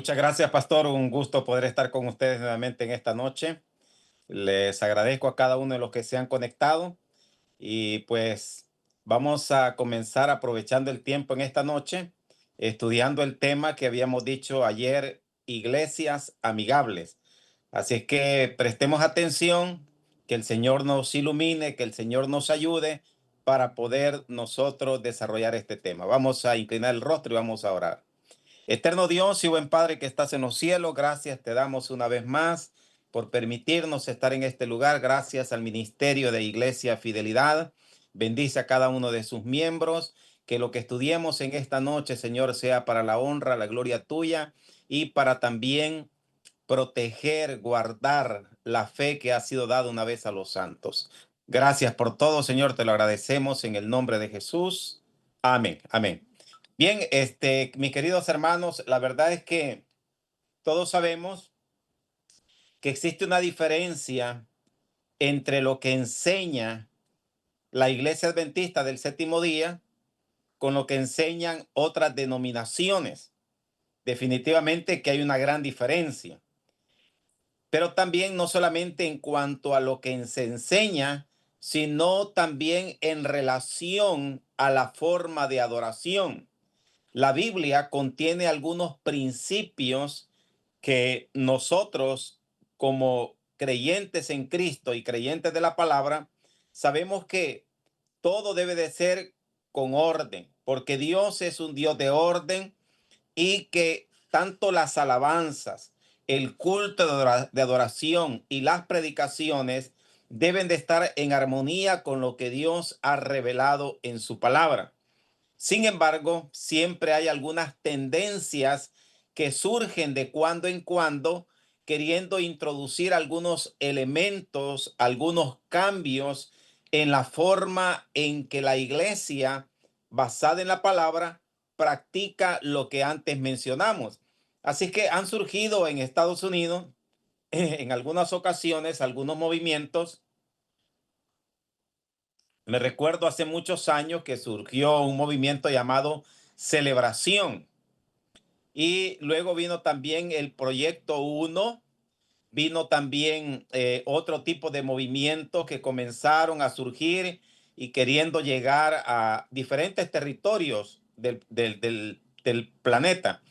Muchas gracias, pastor. Un gusto poder estar con ustedes nuevamente en esta noche. Les agradezco a cada uno de los que se han conectado y pues vamos a comenzar aprovechando el tiempo en esta noche, estudiando el tema que habíamos dicho ayer, iglesias amigables. Así es que prestemos atención, que el Señor nos ilumine, que el Señor nos ayude para poder nosotros desarrollar este tema. Vamos a inclinar el rostro y vamos a orar. Eterno Dios y buen Padre que estás en los cielos, gracias te damos una vez más por permitirnos estar en este lugar. Gracias al Ministerio de Iglesia Fidelidad. Bendice a cada uno de sus miembros. Que lo que estudiemos en esta noche, Señor, sea para la honra, la gloria tuya y para también proteger, guardar la fe que ha sido dada una vez a los santos. Gracias por todo, Señor, te lo agradecemos en el nombre de Jesús. Amén, amén. Bien, mis queridos hermanos, la verdad es que todos sabemos que existe una diferencia entre lo que enseña la Iglesia Adventista del Séptimo Día con lo que enseñan otras denominaciones. Definitivamente que hay una gran diferencia. Pero también no solamente en cuanto a lo que se enseña, sino también en relación a la forma de adoración. La Biblia contiene algunos principios que nosotros, como creyentes en Cristo y creyentes de la palabra, sabemos que todo debe de ser con orden, porque Dios es un Dios de orden y que tanto las alabanzas, el culto de adoración y las predicaciones deben de estar en armonía con lo que Dios ha revelado en su palabra. Sin embargo, siempre hay algunas tendencias que surgen de cuando en cuando, queriendo introducir algunos elementos, algunos cambios en la forma en que la iglesia, basada en la palabra, practica lo que antes mencionamos. Así que han surgido en Estados Unidos, en algunas ocasiones, algunos movimientos. Me recuerdo hace muchos años que surgió un movimiento llamado Celebración, y luego vino también el Proyecto Uno, vino también otro tipo de movimientos que comenzaron a surgir y queriendo llegar a diferentes territorios del planeta.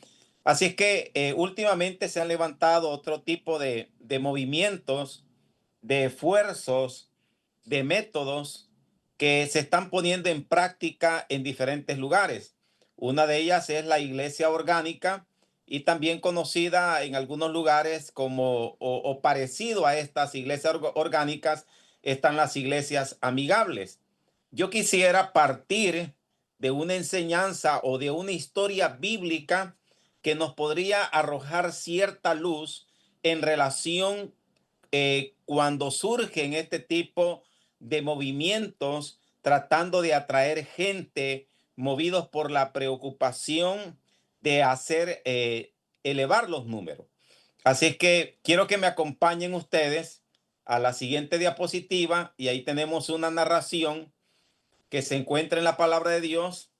Así es que últimamente se han levantado otro tipo de movimientos, de esfuerzos, de métodos que se están poniendo en práctica en diferentes lugares. Una de ellas es la iglesia orgánica y también conocida en algunos lugares como o parecido a estas iglesias orgánicas están las iglesias amigables. Yo quisiera partir de una enseñanza o de una historia bíblica que nos podría arrojar cierta luz en relación cuando surgen este tipo de movimientos tratando de atraer gente movidos por la preocupación de hacer elevar los números. Así es que quiero que me acompañen ustedes a la siguiente diapositiva y ahí tenemos una narración que se encuentra en la palabra de Dios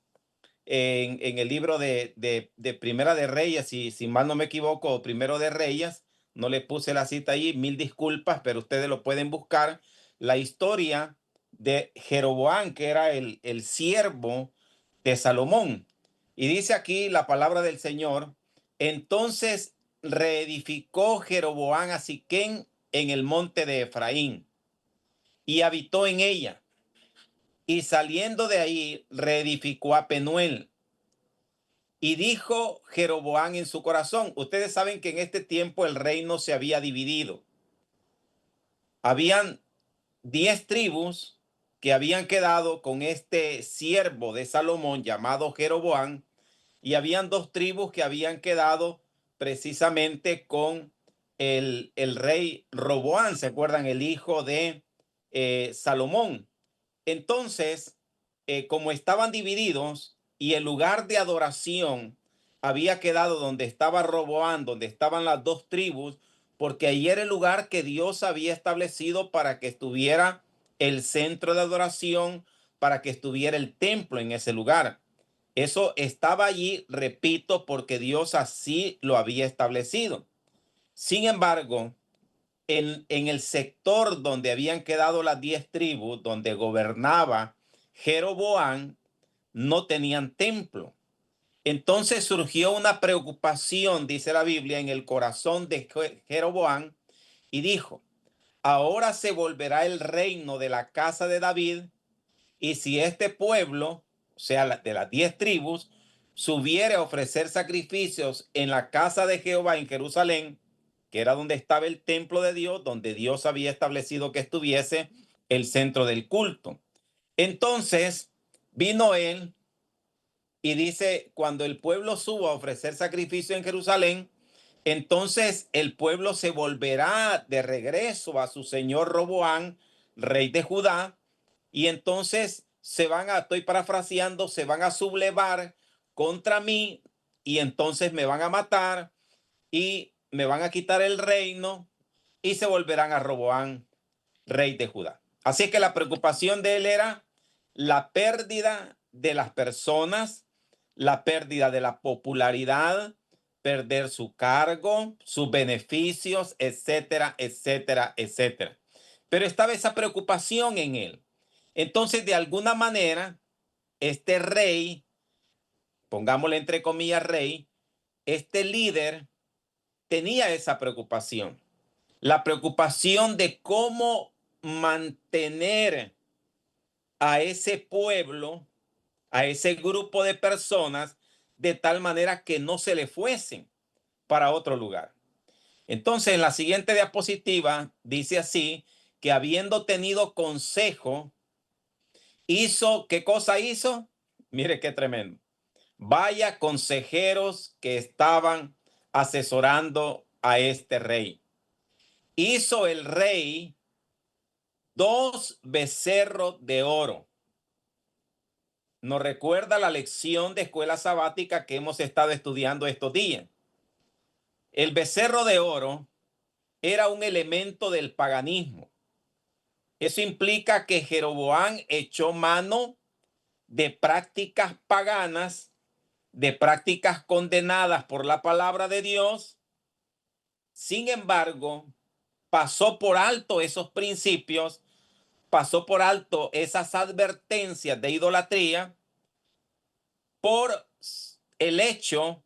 en el libro de Primera de Reyes, si mal no me equivoco, o Primero de Reyes. No le puse la cita ahí, mil disculpas, pero ustedes lo pueden buscar. La historia de Jeroboam, que era el siervo de Salomón. Y dice aquí la palabra del Señor: entonces reedificó Jeroboam a Siquén en el monte de Efraín y habitó en ella. Y saliendo de ahí, reedificó a Penuel. Y dijo Jeroboam en su corazón. Ustedes saben que en este tiempo el reino se había dividido. Habían 10 tribus que habían quedado con este siervo de Salomón llamado Jeroboam, y habían 2 tribus que habían quedado precisamente con el rey Roboam. ¿Se acuerdan? El hijo de Salomón. Entonces, como estaban divididos y el lugar de adoración había quedado donde estaba Roboam, donde estaban las 2 tribus, porque ahí era el lugar que Dios había establecido para que estuviera el centro de adoración, para que estuviera el templo en ese lugar. Eso estaba allí, repito, porque Dios así lo había establecido. Sin embargo, en el sector donde habían quedado las 10 tribus, donde gobernaba Jeroboam, no tenían templo. Entonces surgió una preocupación, dice la Biblia, en el corazón de Jeroboam y dijo, ahora se volverá el reino de la casa de David, y si este pueblo, o sea, de las 10 tribus, subiere a ofrecer sacrificios en la casa de Jehová en Jerusalén, que era donde estaba el templo de Dios, donde Dios había establecido que estuviese el centro del culto. Entonces vino él y dice, cuando el pueblo suba a ofrecer sacrificio en Jerusalén, entonces el pueblo se volverá de regreso a su señor Roboán, rey de Judá, y entonces se van a, estoy parafraseando, se van a sublevar contra mí y entonces me van a matar y me van a quitar el reino y se volverán a Roboán, rey de Judá. Así que la preocupación de él era la pérdida de las personas, la pérdida de la popularidad, perder su cargo, sus beneficios, etcétera, etcétera, etcétera. Pero estaba esa preocupación en él. Entonces, de alguna manera, este rey, pongámosle entre comillas rey, este líder tenía esa preocupación. La preocupación de cómo mantener a ese pueblo, a ese grupo de personas, de tal manera que no se le fuesen para otro lugar. Entonces, en la siguiente diapositiva dice así, que habiendo tenido consejo, hizo, ¿qué cosa hizo? Mire qué tremendo. Vaya consejeros que estaban asesorando a este rey. Hizo el rey 2 becerros de oro. Nos recuerda la lección de escuela sabática que hemos estado estudiando estos días. El becerro de oro era un elemento del paganismo. Eso implica que Jeroboam echó mano de prácticas paganas, de prácticas condenadas por la palabra de Dios. Sin embargo, pasó por alto esos principios, pasó por alto esas advertencias de idolatría por el hecho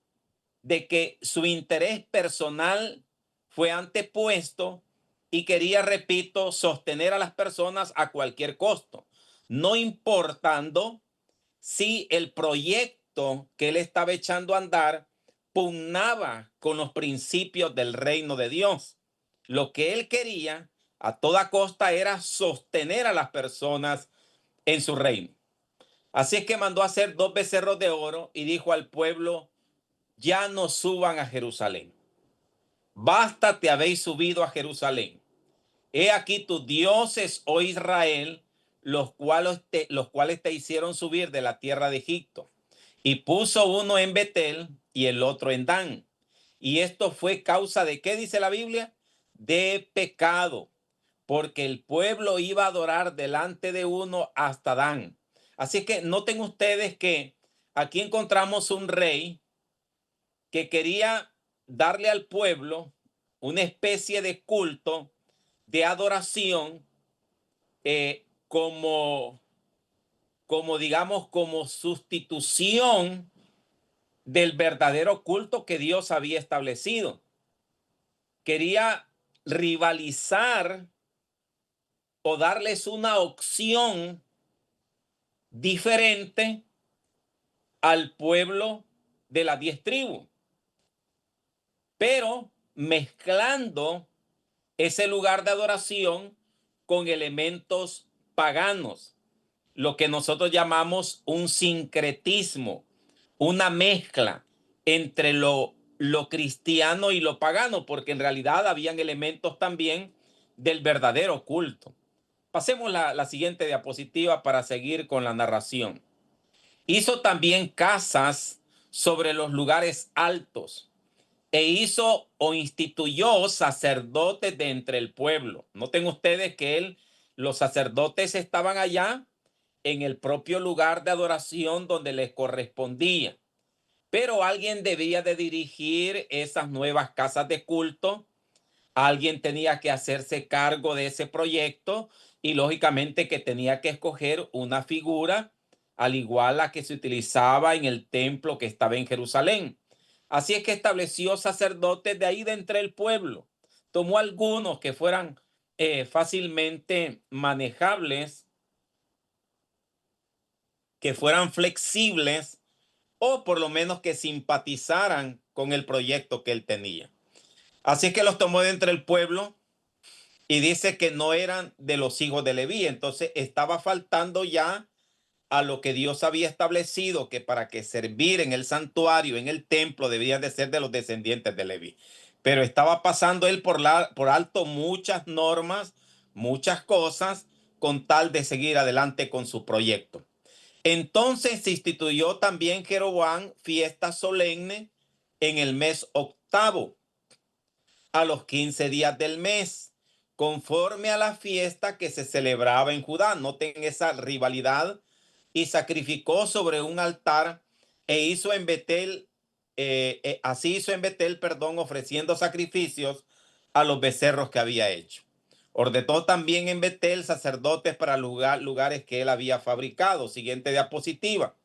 de que su interés personal fue antepuesto y quería, repito, sostener a las personas a cualquier costo, no importando si el proyecto que él estaba echando a andar pugnaba con los principios del reino de Dios. Lo que él quería a toda costa era sostener a las personas en su reino. Así es que mandó a hacer 2 becerros de oro y dijo al pueblo, ya no suban a Jerusalén. Bástate habéis subido a Jerusalén. He aquí tus dioses, oh Israel, los cuales te hicieron subir de la tierra de Egipto. Y puso uno en Betel y el otro en Dan. Y esto fue causa de, ¿qué dice la Biblia? De pecado, porque el pueblo iba a adorar delante de uno hasta Dan. Así que noten ustedes que aquí encontramos un rey que quería darle al pueblo una especie de culto, de adoración, como digamos, como sustitución del verdadero culto que Dios había establecido. Quería rivalizar o darles una opción diferente al pueblo de las 10 tribus, pero mezclando ese lugar de adoración con elementos paganos, lo que nosotros llamamos un sincretismo, una mezcla entre lo cristiano y lo pagano, porque en realidad habían elementos también del verdadero culto. Pasemos la siguiente diapositiva para seguir con la narración. Hizo también casas sobre los lugares altos e hizo o instituyó sacerdotes de entre el pueblo. Noten ustedes que los sacerdotes estaban allá en el propio lugar de adoración donde les correspondía. Pero alguien debía de dirigir esas nuevas casas de culto, alguien tenía que hacerse cargo de ese proyecto y lógicamente que tenía que escoger una figura al igual la que se utilizaba en el templo que estaba en Jerusalén. Así es que estableció sacerdotes de ahí de entre el pueblo. Tomó algunos que fueran fácilmente manejables, que fueran flexibles o por lo menos que simpatizaran con el proyecto que él tenía. Así es que los tomó de entre el pueblo y dice que no eran de los hijos de Leví. Entonces estaba faltando ya a lo que Dios había establecido, que para que servir en el santuario, en el templo, debían de ser de los descendientes de Leví. Pero estaba pasando él por alto muchas normas, muchas cosas, con tal de seguir adelante con su proyecto. Entonces se instituyó también Jeroboam fiesta solemne en el mes octavo, a los 15 días del mes, conforme a la fiesta que se celebraba en Judá. Noten esa rivalidad. Y sacrificó sobre un altar e hizo en Betel, así hizo en Betel, perdón, ofreciendo sacrificios a los becerros que había hecho. Ordenó también en Betel sacerdotes para lugares que él había fabricado. Siguiente diapositiva.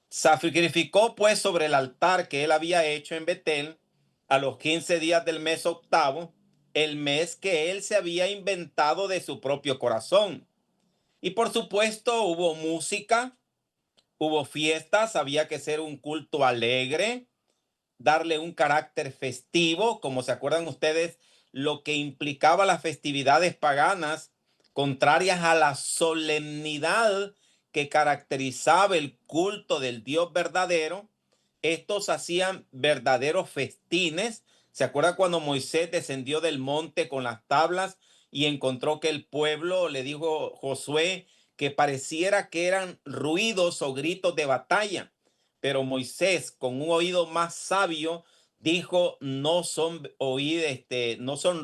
Sacrificó pues sobre el altar que él había hecho en Betel a los 15 días del mes octavo, el mes que él se había inventado de su propio corazón. Y por supuesto hubo música, hubo fiestas, había que ser un culto alegre, darle un carácter festivo, como se acuerdan ustedes, lo que implicaba las festividades paganas, contrarias a la solemnidad que caracterizaba el culto del Dios verdadero. Estos hacían verdaderos festines. ¿Se acuerda cuando Moisés descendió del monte con las tablas y encontró que el pueblo, le dijo Josué, que pareciera que eran ruidos o gritos de batalla? Pero Moisés, con un oído más sabio, dijo, no son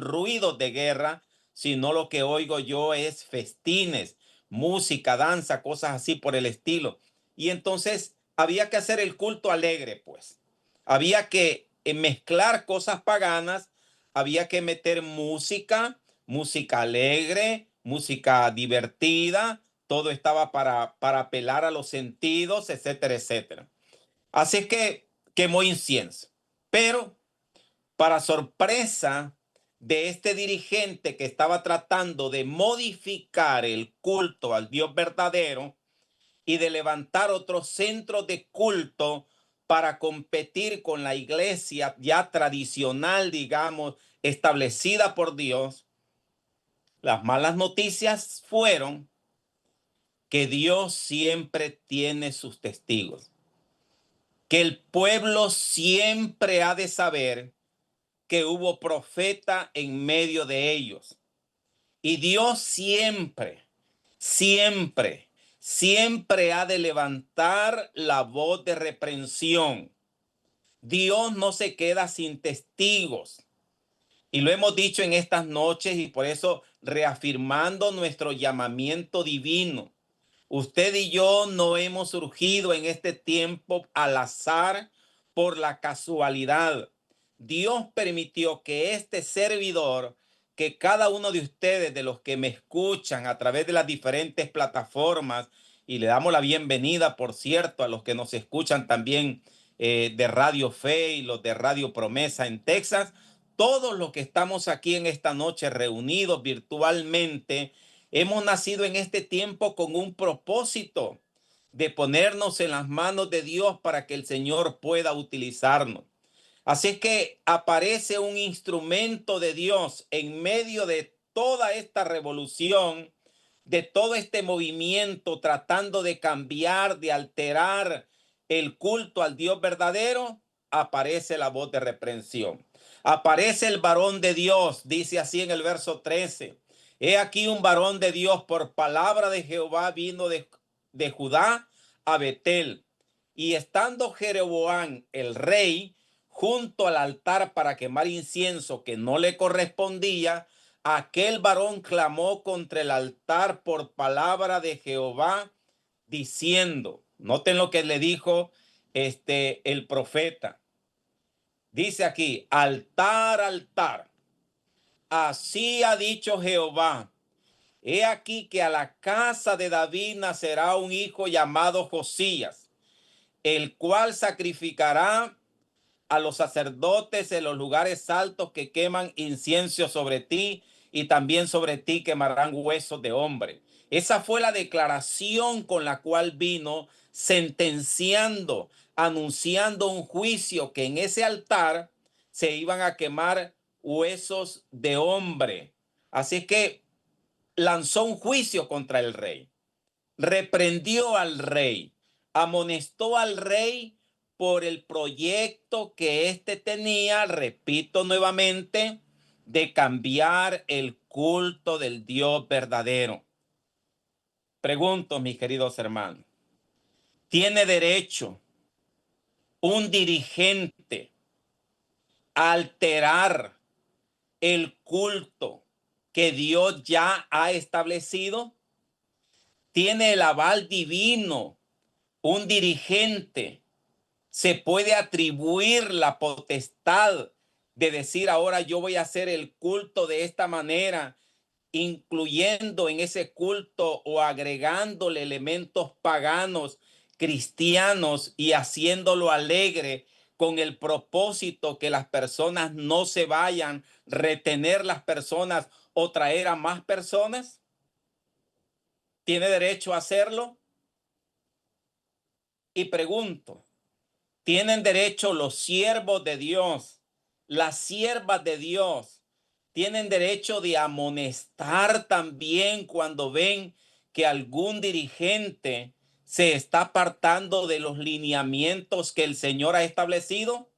ruidos de guerra, sino lo que oigo yo es festines, música, danza, cosas así por el estilo. Y entonces había que hacer el culto alegre, pues. Había que mezclar cosas paganas, había que meter música, música alegre, música divertida, todo estaba para apelar a los sentidos, etcétera, etcétera. Así que quemó incienso. Pero para sorpresa de este dirigente que estaba tratando de modificar el culto al Dios verdadero y de levantar otros centros de culto para competir con la iglesia ya tradicional, digamos, establecida por Dios, las malas noticias fueron que Dios siempre tiene sus testigos, que el pueblo siempre ha de saber que hubo profeta en medio de ellos. Y Dios siempre, siempre, siempre ha de levantar la voz de reprensión. Dios no se queda sin testigos. Y lo hemos dicho en estas noches y por eso reafirmando nuestro llamamiento divino. Usted y yo no hemos surgido en este tiempo al azar por la casualidad. Dios permitió que este servidor, que cada uno de ustedes, de los que me escuchan a través de las diferentes plataformas, y le damos la bienvenida, por cierto, a los que nos escuchan también de Radio Fe y los de Radio Promesa en Texas, todos los que estamos aquí en esta noche reunidos virtualmente, hemos nacido en este tiempo con un propósito de ponernos en las manos de Dios para que el Señor pueda utilizarnos. Así es que aparece un instrumento de Dios en medio de toda esta revolución, de todo este movimiento tratando de cambiar, de alterar el culto al Dios verdadero. Aparece la voz de reprensión. Aparece el varón de Dios, dice así en el verso 13. He aquí un varón de Dios por palabra de Jehová vino de Judá a Betel. Y estando Jeroboam el rey junto al altar para quemar incienso que no le correspondía, aquel varón clamó contra el altar por palabra de Jehová diciendo, noten lo que le dijo el profeta. Dice aquí, altar, altar. Así ha dicho Jehová. He aquí que a la casa de David nacerá un hijo llamado Josías, el cual sacrificará a los sacerdotes en los lugares altos que queman incienso sobre ti, y también sobre ti quemarán huesos de hombre. Esa fue la declaración con la cual vino sentenciando, anunciando un juicio que en ese altar se iban a quemar huesos de hombre. Así que lanzó un juicio contra el rey, reprendió al rey, amonestó al rey por el proyecto que éste tenía, repito nuevamente, de cambiar el culto del Dios verdadero. Pregunto, mis queridos hermanos, ¿tiene derecho un dirigente a alterar el culto que Dios ya ha establecido? ¿Tiene el aval divino un dirigente? ¿Se puede atribuir la potestad de decir ahora yo voy a hacer el culto de esta manera, incluyendo en ese culto o agregándole elementos paganos, cristianos, y haciéndolo alegre con el propósito que las personas no se vayan, retener las personas o traer a más personas? ¿Tiene derecho a hacerlo? Y pregunto, ¿tienen derecho los siervos de Dios, las siervas de Dios? ¿Tienen derecho de amonestar también cuando ven que algún dirigente se está apartando de los lineamientos que el Señor ha establecido?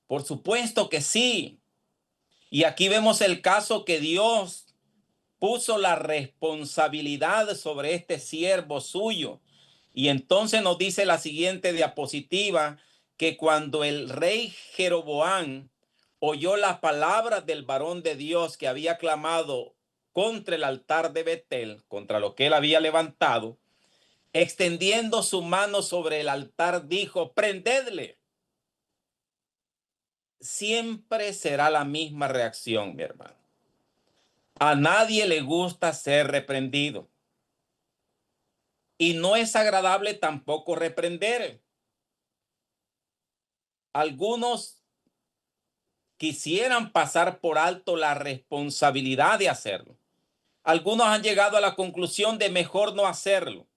Por supuesto que sí. Y aquí vemos el caso que Dios puso la responsabilidad sobre este siervo suyo. Y entonces nos dice la siguiente diapositiva, que cuando el rey Jeroboam oyó las palabras del varón de Dios que había clamado contra el altar de Betel, contra lo que él había levantado, extendiendo su mano sobre el altar, dijo: prendedle. Siempre será la misma reacción, mi hermano. A nadie le gusta ser reprendido. Y no es agradable tampoco reprender. Algunos quisieran pasar por alto la responsabilidad de hacerlo. Algunos han llegado a la conclusión de mejor no hacerlo.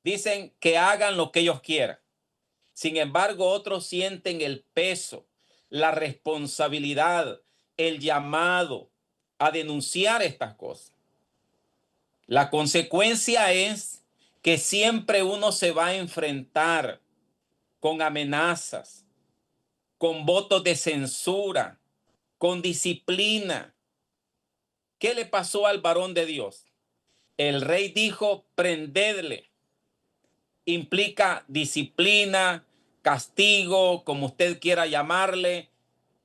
Dicen que hagan lo que ellos quieran. Sin embargo, otros sienten el peso, la responsabilidad, el llamado a denunciar estas cosas. La consecuencia es que siempre uno se va a enfrentar con amenazas, con votos de censura, con disciplina. ¿Qué le pasó al varón de Dios? El rey dijo: prendedle. Implica disciplina, castigo, como usted quiera llamarle,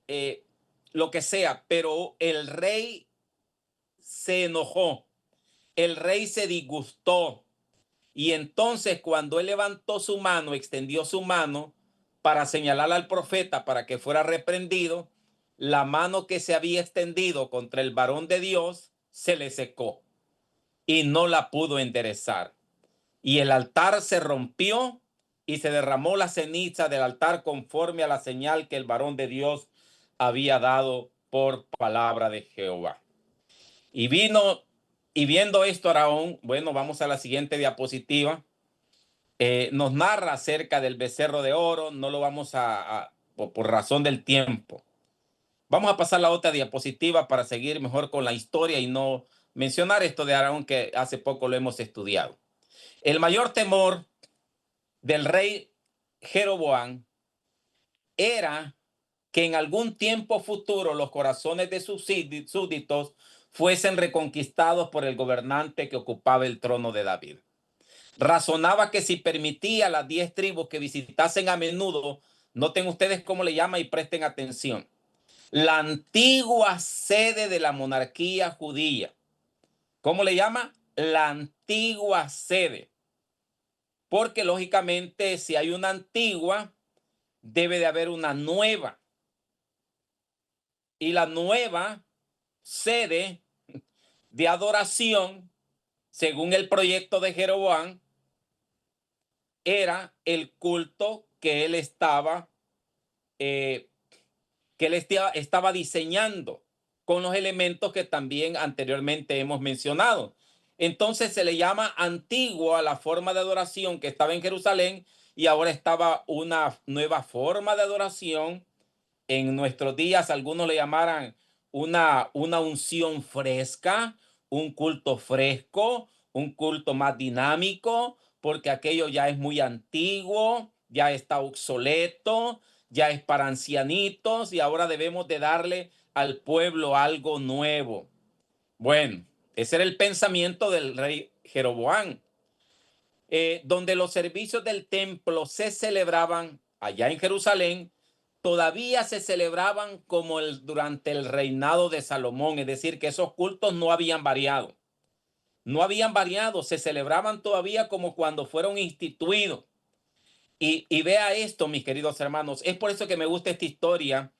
eh, lo que sea. Pero el rey se enojó, el rey se disgustó. Y entonces cuando él levantó su mano, extendió su mano para señalar al profeta para que fuera reprendido, la mano que se había extendido contra el varón de Dios se le secó y no la pudo enderezar. Y el altar se rompió y se derramó la ceniza del altar conforme a la señal que el varón de Dios había dado por palabra de Jehová. Y vino, y viendo esto Araón, bueno, vamos a la siguiente diapositiva. Nos narra acerca del becerro de oro. No lo vamos por razón del tiempo. Vamos a pasar la otra diapositiva para seguir mejor con la historia y no mencionar esto de Aarón, que hace poco lo hemos estudiado. El mayor temor del rey Jeroboam era que en algún tiempo futuro los corazones de sus súbditos fuesen reconquistados por el gobernante que ocupaba el trono de David. Razonaba que si permitía a las 10 tribus que visitasen a menudo, noten ustedes cómo le llama y presten atención, la antigua sede de la monarquía judía. ¿Cómo le llama? La antigua sede. porque lógicamente si hay una antigua, debe de haber una nueva. Y la nueva sede de adoración, según el proyecto de Jeroboam, era el culto que él estaba, eh, estaba diseñando con los elementos que también anteriormente hemos mencionado. Entonces se le llama antigua la forma de adoración que estaba en Jerusalén y ahora estaba una nueva forma de adoración en nuestros días. Algunos le llamaran una unción fresca, un culto fresco, un culto más dinámico, porque aquello ya es muy antiguo, ya está obsoleto, ya es para ancianitos y ahora debemos de darle al pueblo algo nuevo. Bueno, ese era el pensamiento del rey Jeroboam, donde los servicios del templo se celebraban allá en Jerusalén, todavía se celebraban como durante el reinado de Salomón, es decir, que esos cultos no habían variado. No habían variado, se celebraban todavía como cuando fueron instituidos. Y vea esto, mis queridos hermanos, es por eso que me gusta esta historia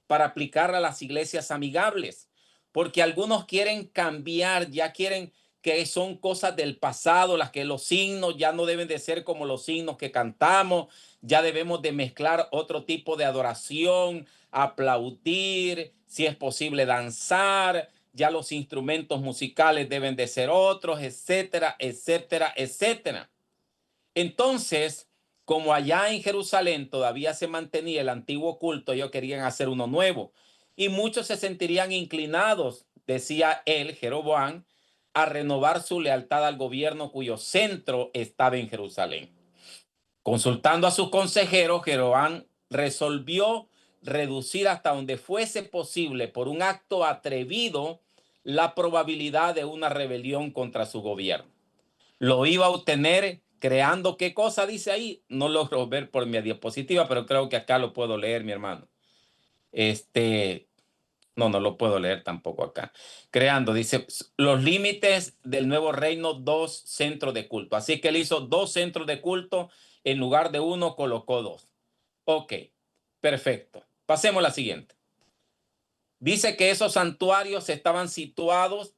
para aplicarla a las iglesias amigables, porque algunos quieren cambiar, ya quieren que son cosas del pasado, las que los signos ya no deben de ser como los signos que cantamos, ya debemos de mezclar otro tipo de adoración, aplaudir, si es posible danzar, ya los instrumentos musicales deben de ser otros, etcétera, etcétera, etcétera. Entonces, como allá en Jerusalén todavía se mantenía el antiguo culto, ellos querían hacer uno nuevo. Y muchos se sentirían inclinados, decía él, Jeroboam, a renovar su lealtad al gobierno cuyo centro estaba en Jerusalén. Consultando a sus consejeros, Jeroboam resolvió reducir hasta donde fuese posible por un acto atrevido la probabilidad de una rebelión contra su gobierno. Lo iba a obtener creando, ¿qué cosa dice ahí? No logro ver por mi diapositiva, pero creo que acá lo puedo leer, mi hermano. No lo puedo leer tampoco acá. Creando, dice, los límites del nuevo reino, 2 centros de culto. Así que él hizo 2 centros de culto, en lugar de uno colocó 2. Ok, perfecto. Pasemos a la siguiente. Dice que esos santuarios estaban situados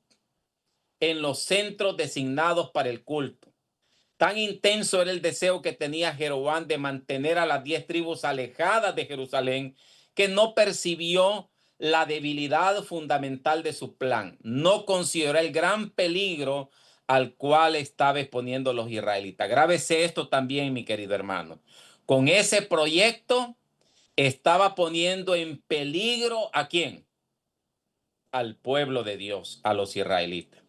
en los centros designados para el culto. Tan intenso era el deseo que tenía Jeroboam de mantener a las 10 tribus alejadas de Jerusalén, que no percibió la debilidad fundamental de su plan. No consideró el gran peligro al cual estaba exponiendo los israelitas. Grábese esto también, mi querido hermano. Con ese proyecto estaba poniendo en peligro ¿a quién? Al pueblo de Dios, a los israelitas.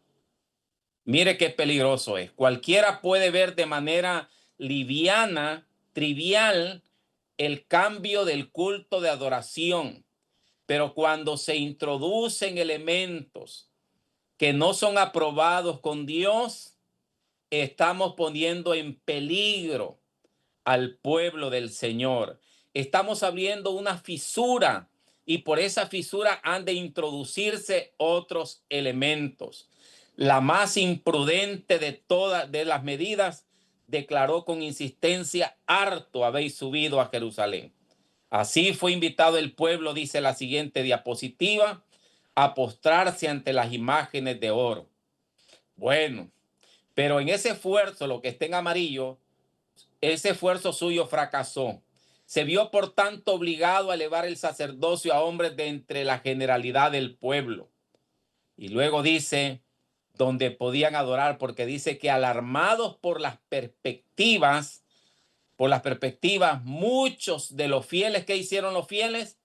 Mire qué peligroso es. Cualquiera puede ver de manera liviana, trivial, el cambio del culto de adoración, pero cuando se introducen elementos que no son aprobados con Dios, estamos poniendo en peligro al pueblo del Señor. Estamos abriendo una fisura y por esa fisura han de introducirse otros elementos. La más imprudente de todas de las medidas declaró con insistencia: harto habéis subido a Jerusalén. Así fue invitado el pueblo, dice la siguiente diapositiva, a postrarse ante las imágenes de oro. Bueno, pero en ese esfuerzo, lo que está en amarillo, ese esfuerzo suyo fracasó. Se vio, por tanto, obligado a elevar el sacerdocio a hombres de entre la generalidad del pueblo. Y luego dice, donde podían adorar, porque dice que alarmados por las perspectivas, muchos de los fieles, que hicieron los fieles,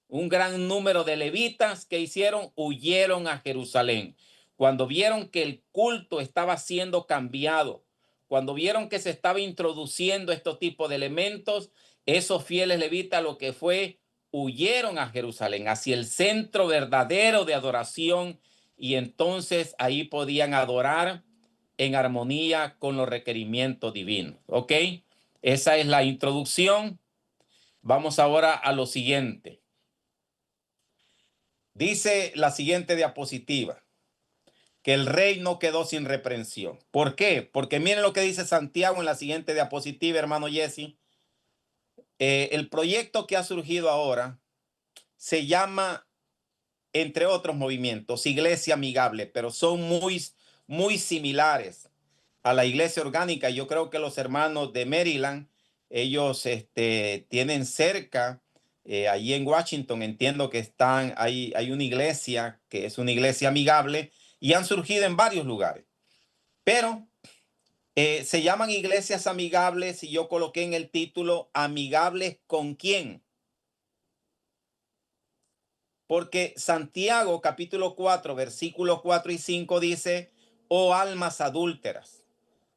un gran número de levitas que hicieron, huyeron a Jerusalén. Cuando vieron que el culto estaba siendo cambiado, cuando vieron que se estaba introduciendo este tipo de elementos, esos fieles levitas lo que fue, huyeron a Jerusalén, hacia el centro verdadero de adoración, y entonces ahí podían adorar en armonía con los requerimientos divinos. ¿Ok? Esa es la introducción. Vamos ahora a lo siguiente. Dice la siguiente diapositiva: que el rey no quedó sin reprensión. ¿Por qué? Porque miren lo que dice Santiago en la siguiente diapositiva, hermano Jesse. El proyecto que ha surgido ahora se llama, entre otros movimientos, Iglesia Amigable, pero son muy similares a la Iglesia Orgánica. Yo creo que los hermanos de Maryland, ellos tienen cerca, allí en Washington, entiendo que hay una iglesia que es una iglesia amigable y han surgido en varios lugares. Pero se llaman iglesias amigables y yo coloqué en el título ¿amigables con quién? Porque Santiago capítulo 4 versículos 4 y 5 dice, oh almas adúlteras,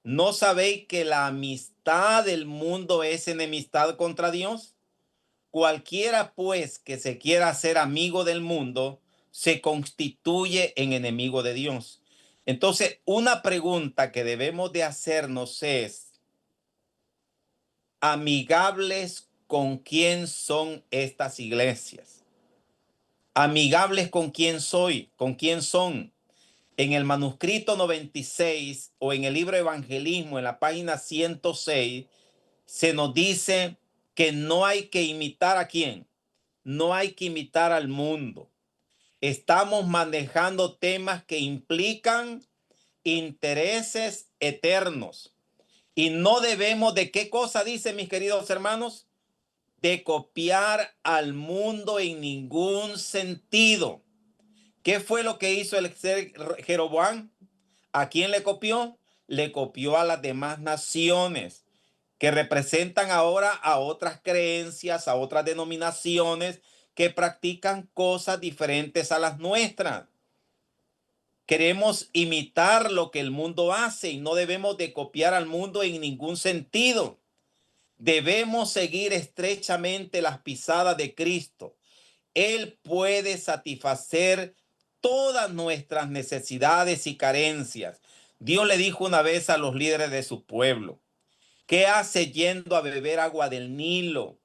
¿no sabéis que la amistad del mundo es enemistad contra Dios? Cualquiera pues que se quiera hacer amigo del mundo se constituye en enemigo de Dios. Entonces, una pregunta que debemos de hacernos es, ¿amigables con quién son estas iglesias? ¿Amigables con quién soy? ¿Con quién son? En el manuscrito 96 o en el libro Evangelismo, en la página 106, se nos dice que no hay que imitar a quién. No hay que imitar al mundo. Estamos manejando temas que implican intereses eternos. Y no debemos de qué cosa dice, mis queridos hermanos, de copiar al mundo en ningún sentido. ¿Qué fue lo que hizo el Jeroboam? ¿A quién le copió? Le copió a las demás naciones que representan ahora a otras creencias, a otras denominaciones que practican cosas diferentes a las nuestras. Queremos imitar lo que el mundo hace y no debemos de copiar al mundo en ningún sentido. Debemos seguir estrechamente las pisadas de Cristo. Él puede satisfacer todas nuestras necesidades y carencias. Dios le dijo una vez a los líderes de su pueblo, ¿qué hace yendo a beber agua del Nilo?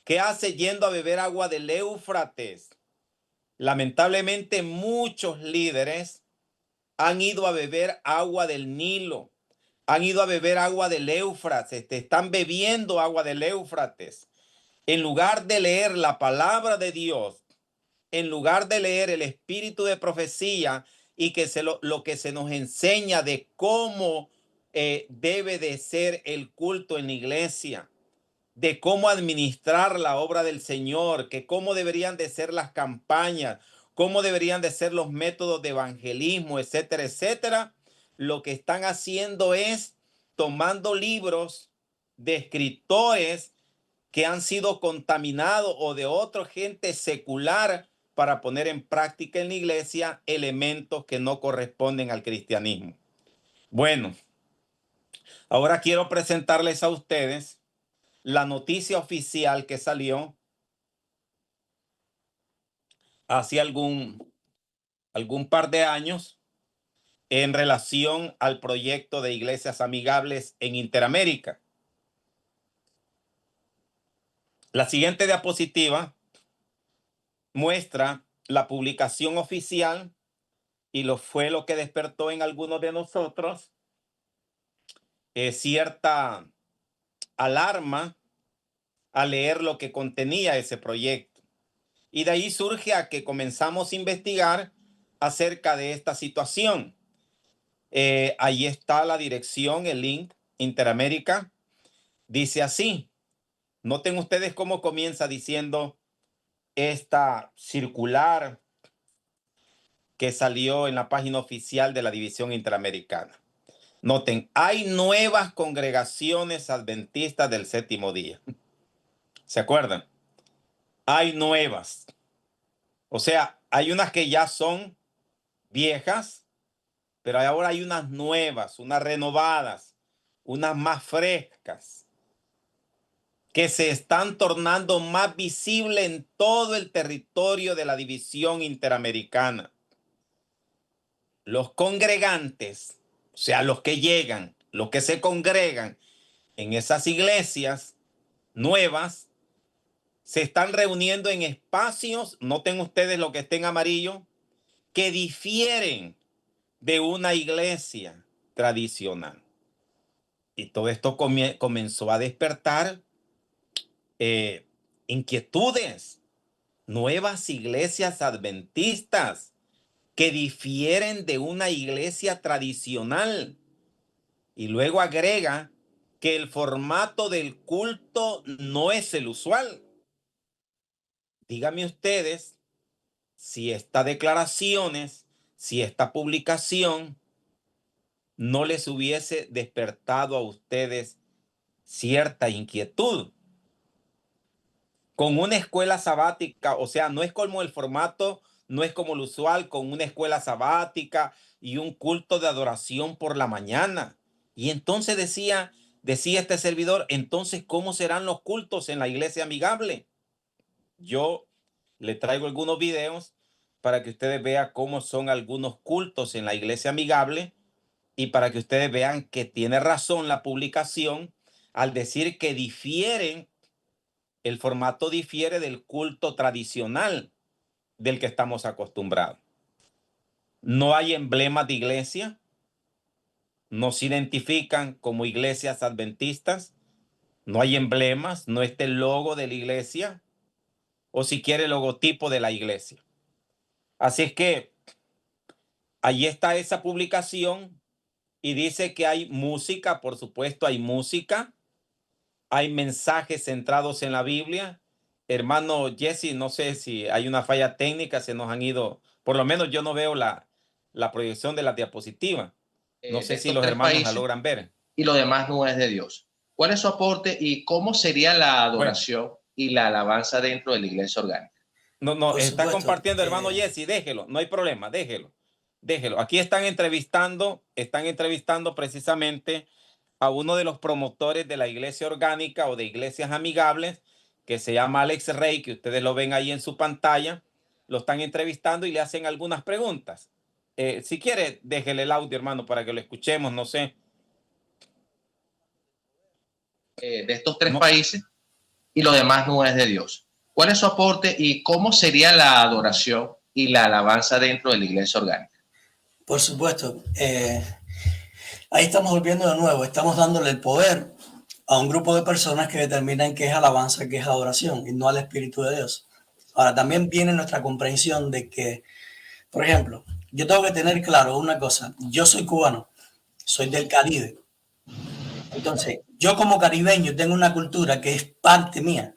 ¿Qué hace yendo a beber agua del Éufrates? Lamentablemente muchos líderes han ido a beber agua del Nilo, han ido a beber agua del Éufrates, están bebiendo agua del Éufrates. En lugar de leer la palabra de Dios, en lugar de leer el espíritu de profecía y que lo que se nos enseña de cómo debe de ser el culto en la iglesia, de cómo administrar la obra del Señor, que cómo deberían de ser las campañas, cómo deberían de ser los métodos de evangelismo, etcétera, etcétera. Lo que están haciendo es tomando libros de escritores que han sido contaminados o de otra gente secular para poner en práctica en la iglesia elementos que no corresponden al cristianismo. Bueno, ahora quiero presentarles a ustedes la noticia oficial que salió hace algún par de años en relación al proyecto de iglesias amigables en Interamérica. La siguiente diapositiva muestra la publicación oficial y fue lo que despertó en algunos de nosotros cierta alarma al leer lo que contenía ese proyecto. Y de ahí surge a que comenzamos a investigar acerca de esta situación. Ahí está la dirección, el link, Interamérica. Dice así, noten ustedes cómo comienza diciendo esta circular que salió en la página oficial de la División Interamericana. Noten, hay nuevas congregaciones adventistas del séptimo día. ¿Se acuerdan? Hay nuevas. O sea, hay unas que ya son viejas, pero ahora hay unas nuevas, unas renovadas, unas más frescas, que se están tornando más visibles en todo el territorio de la División Interamericana. Los congregantes, o sea, los que llegan, los que se congregan en esas iglesias nuevas, se están reuniendo en espacios, noten ustedes lo que está en amarillo, que difieren de una iglesia tradicional. Y todo esto comenzó a despertar eh, inquietudes, nuevas iglesias adventistas que difieren de una iglesia tradicional. Y luego agrega que el formato del culto no es el usual. Díganme ustedes si estas declaraciones, si esta publicación no les hubiese despertado a ustedes cierta inquietud. Con una escuela sabática, o sea, no es como el formato, no es como el usual, con una escuela sabática y un culto de adoración por la mañana. Y entonces decía este servidor, entonces, ¿cómo serán los cultos en la iglesia amigable? Yo le traigo algunos videos para que ustedes vean cómo son algunos cultos en la iglesia amigable y para que ustedes vean que tiene razón la publicación al decir que el formato difiere del culto tradicional del que estamos acostumbrados. No hay emblemas de iglesia, no se identifican como iglesias adventistas, no hay emblemas, no está el logo de la iglesia o si quiere el logotipo de la iglesia. Así es que ahí está esa publicación y dice que hay música, por supuesto hay música, hay mensajes centrados en la Biblia. Hermano Jesse, no sé si hay una falla técnica, se nos han ido, por lo menos yo no veo la proyección de la diapositiva. No De sé si estos los tres hermanos la países logran ver. y lo demás no es de Dios. ¿Cuál es su aporte y cómo sería la Bueno, adoración y la alabanza dentro de la iglesia orgánica? no, Por está supuesto, compartiendo hermano Jesse, déjelo, no hay problema, déjelo. Aquí están entrevistando precisamente a uno de los promotores de la iglesia orgánica o de iglesias amigables, que se llama Alex Rey, que ustedes lo ven ahí en su pantalla. Lo están entrevistando y le hacen algunas preguntas. Si quiere, déjele el audio, hermano, para que lo escuchemos, no sé. De estos tres No, países y lo demás no es de Dios. ¿Cuál es su aporte y cómo sería la adoración y la alabanza dentro de la iglesia orgánica? por supuesto. Ahí estamos volviendo de nuevo, estamos dándole el poder a un grupo de personas que determinan qué es alabanza, qué es adoración, y no al Espíritu de Dios. Ahora, también viene nuestra comprensión de que, por ejemplo, yo tengo que tener claro una cosa, yo soy cubano, soy del Caribe. Entonces, yo como caribeño tengo una cultura que es parte mía,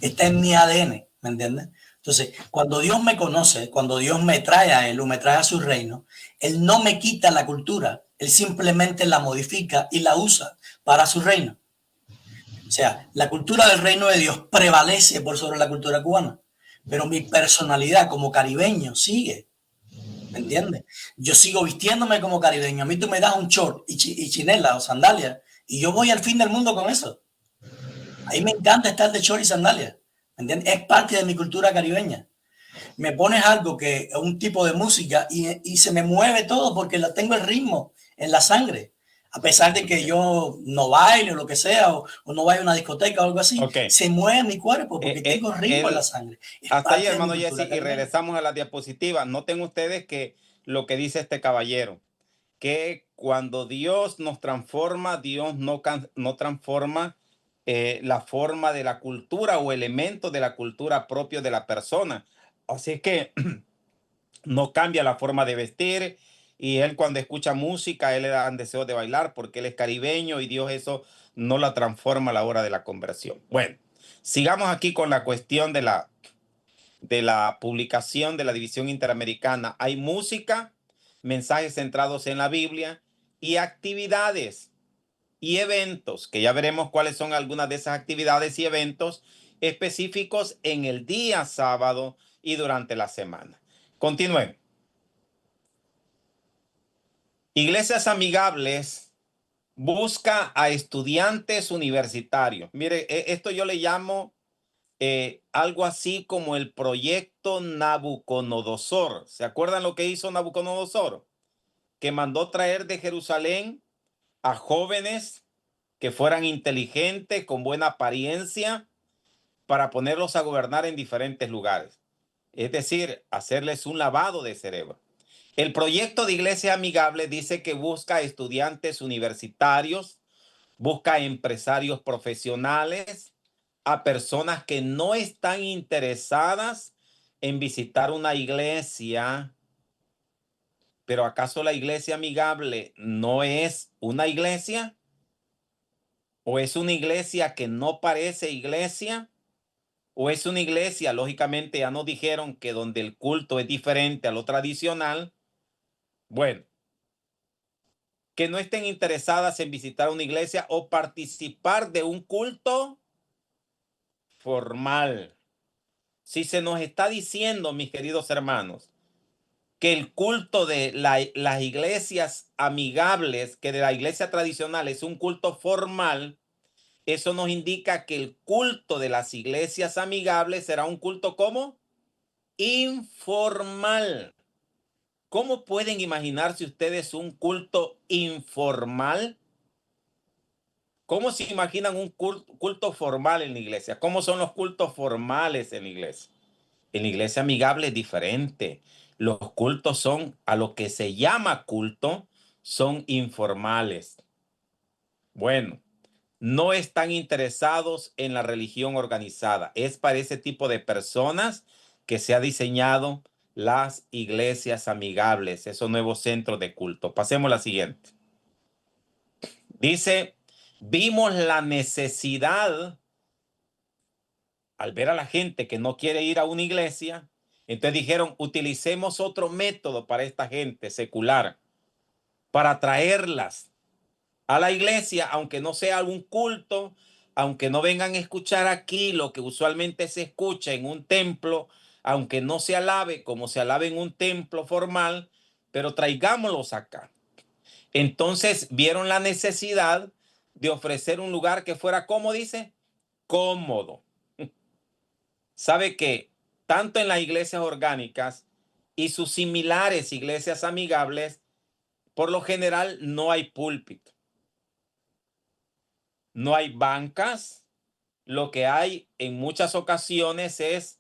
está en mi ADN, ¿me entiendes? Entonces, cuando Dios me conoce, cuando Dios me trae a Él o me trae a su reino, Él no me quita la cultura, Él simplemente la modifica y la usa para su reino. O sea, la cultura del reino de Dios prevalece por sobre la cultura cubana, pero mi personalidad como caribeño sigue, ¿me entiendes? Yo sigo vistiéndome como caribeño, a mí tú me das un short y chinela o sandalia y yo voy al fin del mundo con eso. A mí me encanta estar de short y sandalia, ¿me entiendes? Es parte de mi cultura caribeña. Me pones algo que un tipo de música y se me mueve todo porque la tengo el ritmo en la sangre. A pesar de que yo no baile o lo que sea, o no vaya a una discoteca o algo así, ok. se mueve mi cuerpo porque tengo ritmo en la sangre. Es Hasta ahí, parte de mi hermano Jesse, cultura y caribeña. regresamos a la diapositiva. Noten ustedes que lo que dice este caballero, que cuando Dios nos transforma, Dios no transforma la forma de la cultura o elementos de la cultura propio de la persona. Así que no cambia la forma de vestir y él cuando escucha música, él le da deseo de bailar porque él es caribeño y Dios eso no la transforma a la hora de la conversión. Bueno, sigamos aquí con la cuestión de la publicación de la División Interamericana. Hay música, mensajes centrados en la Biblia y actividades y eventos, que ya veremos cuáles son algunas de esas actividades y eventos específicos en el día sábado y durante la semana. Continúen. Iglesias amigables busca a estudiantes universitarios. Mire, esto yo le llamo algo así como el proyecto Nabucodonosor. ¿Se acuerdan lo que hizo Nabucodonosor? Que mandó traer de Jerusalén a jóvenes que fueran inteligentes, con buena apariencia, para ponerlos a gobernar en diferentes lugares. Es decir, hacerles un lavado de cerebro. El proyecto de Iglesia Amigable dice que busca estudiantes universitarios, busca empresarios profesionales, a personas que no están interesadas en visitar una iglesia. Pero ¿acaso la Iglesia Amigable no es una iglesia? ¿O es una iglesia que no parece iglesia? ¿O es una iglesia, lógicamente ya nos dijeron que donde el culto es diferente a lo tradicional? Bueno, que no estén interesadas en visitar una iglesia o participar de un culto formal. Si se nos está diciendo, mis queridos hermanos, que el culto de las iglesias amigables, que de la iglesia tradicional es un culto formal, eso nos indica que el culto de las iglesias amigables será un culto ¿cómo? Informal. ¿Cómo pueden imaginarse ustedes un culto informal? ¿Cómo se imaginan un culto formal en la iglesia? ¿Cómo son los cultos formales en la iglesia? En la iglesia amigable es diferente. Los cultos son, a lo que se llama culto, son informales. Bueno, no están interesados en la religión organizada. Es para ese tipo de personas que se ha diseñado las iglesias amigables, esos nuevos centros de culto. Pasemos a la siguiente. Dice, vimos la necesidad al ver a la gente que no quiere ir a una iglesia, entonces dijeron, utilicemos otro método para esta gente secular, para traerlas a la iglesia, aunque no sea un culto, aunque no vengan a escuchar aquí lo que usualmente se escucha en un templo, aunque no se alabe como se alabe en un templo formal, pero traigámoslos acá. Entonces vieron la necesidad de ofrecer un lugar que fuera, ¿cómo dice? Cómodo. Sabe que tanto en las iglesias orgánicas y sus similares iglesias amigables, por lo general no hay púlpito, no hay bancas. Lo que hay en muchas ocasiones es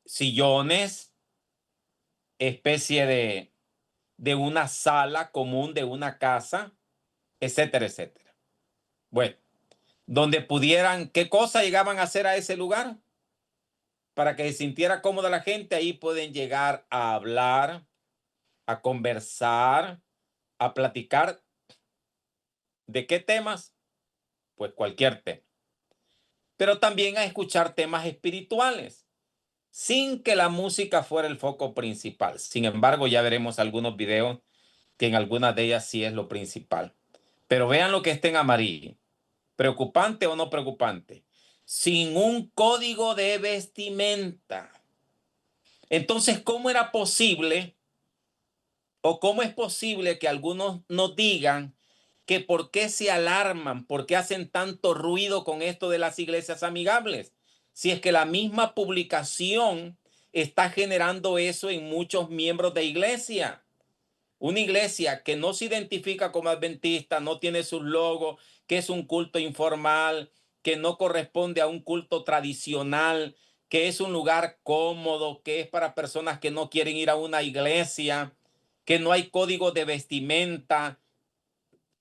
sillones, especie de una sala común de una casa, etcétera, etcétera. Bueno, donde pudieran, ¿qué cosa llegaban a hacer a ese lugar? Para que se sintiera cómoda la gente, ahí pueden llegar a hablar, a conversar, a platicar. ¿De qué temas? Pues cualquier tema. Pero también a escuchar temas espirituales, sin que la música fuera el foco principal. Sin embargo, ya veremos algunos videos que en algunas de ellas sí es lo principal. Pero vean lo que está en amarillo. ¿Preocupante o no preocupante? Sin un código de vestimenta. Entonces, ¿cómo era posible o cómo es posible que algunos nos digan que por qué se alarman, por qué hacen tanto ruido con esto de las iglesias amigables? Si es que la misma publicación está generando eso en muchos miembros de iglesia. Una iglesia que no se identifica como adventista, no tiene sus logos, que es un culto informal, que no corresponde a un culto tradicional, que es un lugar cómodo, que es para personas que no quieren ir a una iglesia, que no hay código de vestimenta.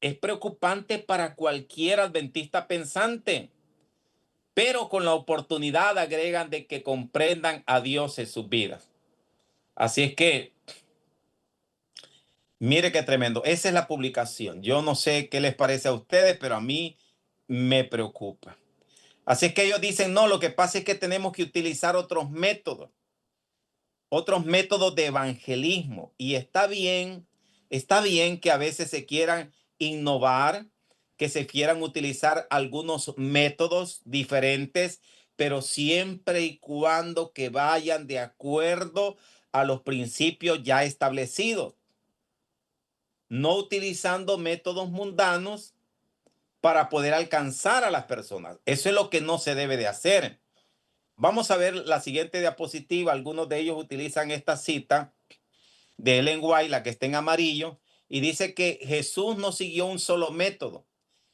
Es preocupante para cualquier adventista pensante, pero con la oportunidad agregan de que comprendan a Dios en sus vidas. Así es que mire qué tremendo. Esa es la publicación. Yo no sé qué les parece a ustedes, pero a mí me preocupa. Así es que ellos dicen, no, lo que pasa es que tenemos que utilizar otros métodos de evangelismo. Y está bien que a veces se quieran innovar, que se quieran utilizar algunos métodos diferentes, pero siempre y cuando que vayan de acuerdo a los principios ya establecidos, no utilizando métodos mundanos para poder alcanzar a las personas. Eso es lo que no se debe de hacer. Vamos a ver la siguiente diapositiva. Algunos de ellos utilizan esta cita de Ellen White, la que está en amarillo, y dice que Jesús no siguió un solo método.